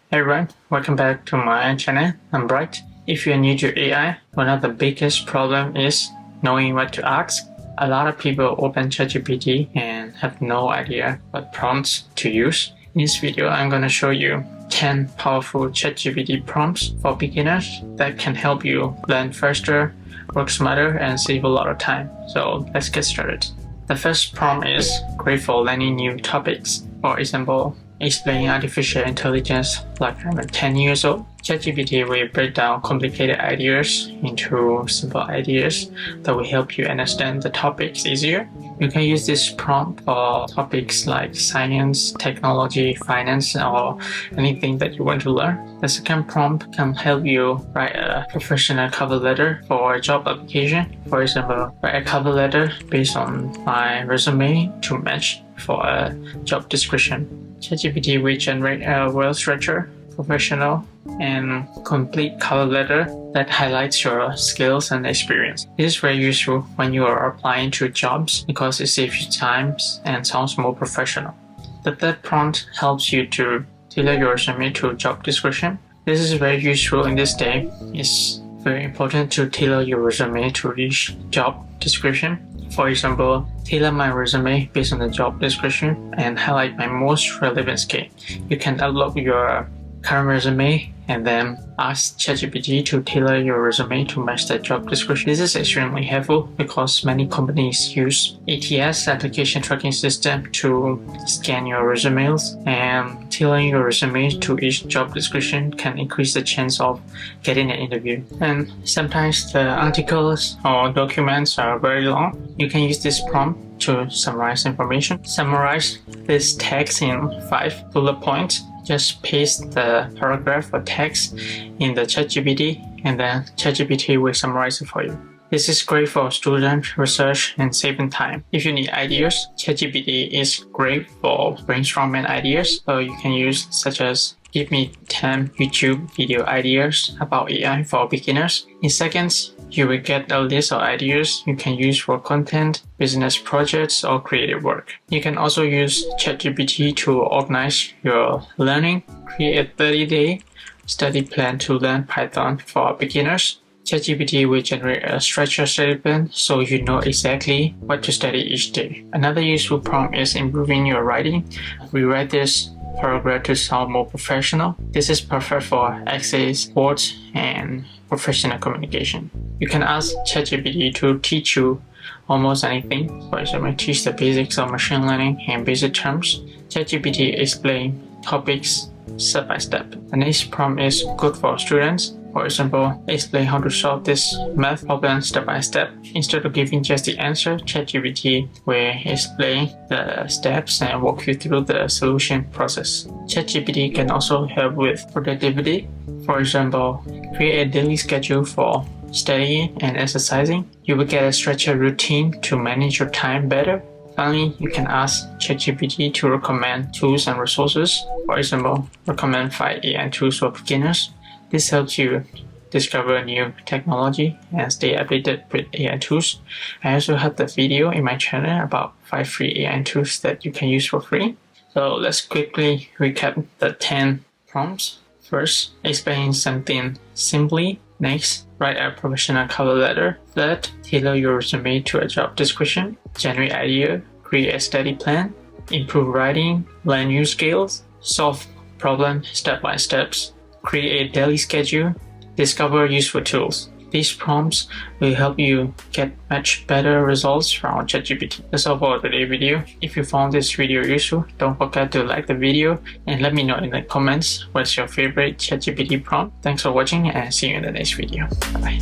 Hey everyone, welcome back to my channel. I'm Bright. If you're new to AI, one of the biggest problems is knowing what to ask. A lot of people open ChatGPT and have no idea what prompts to use. In this video, I'm going to show you 10 powerful ChatGPT prompts for beginners that can help you learn faster, work smarter, and save a lot of time. So let's get started. The first prompt is great for learning new topics. For example, explaining artificial intelligence like I'm 10 years old. ChatGPT will break down complicated ideas into simple ideas that will help you understand the topics easier. You can use this prompt for topics like science, technology, finance, or anything that you want to learn. The second prompt can help you write a professional cover letter for a job application. For example, write a cover letter based on my resume to match for a job description. ChatGPT will generate a well-structured, professional, and complete cover letter that highlights your skills and experience. This is very useful when you are applying to jobs because it saves you time and sounds more professional. The third prompt helps you to tailor your resume to job description. This is very useful in this day. It's very important to tailor your resume to each job description. For example, tailor my resume based on the job description and highlight my most relevant skill. You can upload your current resume and then ask ChatGPT to tailor your resume to match the job description. This is extremely helpful because many companies use ATS, application tracking system, to scan your resumes, and tailoring your resume to each job description can increase the chance of getting an interview. And sometimes the articles or documents are very long. You can use this prompt to summarize information. Summarize this text in 5 bullet points. Just paste the paragraph or text in the ChatGPT and then ChatGPT will summarize it for you. This is great for student research and saving time. If you need ideas, ChatGPT is great for brainstorming ideas. So you can use such as give me 10 YouTube video ideas about AI for beginners. In seconds, you will get a list of ideas you can use for content, business projects, or creative work. You can also use ChatGPT to organize your learning. Create a 30-day study plan to learn Python for beginners. ChatGPT will generate a structured study plan so you know exactly what to study each day. Another useful prompt is improving your writing. Rewrite this paragraph to sound more professional. This is perfect for essays, sports, and professional communication. You can ask ChatGPT to teach you almost anything. For example, teach the basics of machine learning and basic terms. ChatGPT explains topics step by step. The next prompt is good for students. For example, explain how to solve this math problem step by step. Instead of giving just the answer, ChatGPT will explain the steps and walk you through the solution process. ChatGPT can also help with productivity. For example, create a daily schedule for studying and exercising. You will get a structured routine to manage your time better. Finally, you can ask ChatGPT to recommend tools and resources. For example, recommend 5 AI tools for beginners. This helps you discover new technology and stay updated with AI tools. I also have the video in my channel about 5 free AI tools that you can use for free. So let's quickly recap the 10 prompts. First, explain something simply. Next, write a professional cover letter. Third, tailor your resume to a job description. Generate idea, create a study plan, improve writing, learn new skills, solve problems step by steps, create a daily schedule, discover useful tools. These prompts will help you get much better results from ChatGPT. That's all for today's video. If you found this video useful, don't forget to like the video and let me know in the comments what's your favorite ChatGPT prompt. Thanks for watching and see you in the next video. Bye.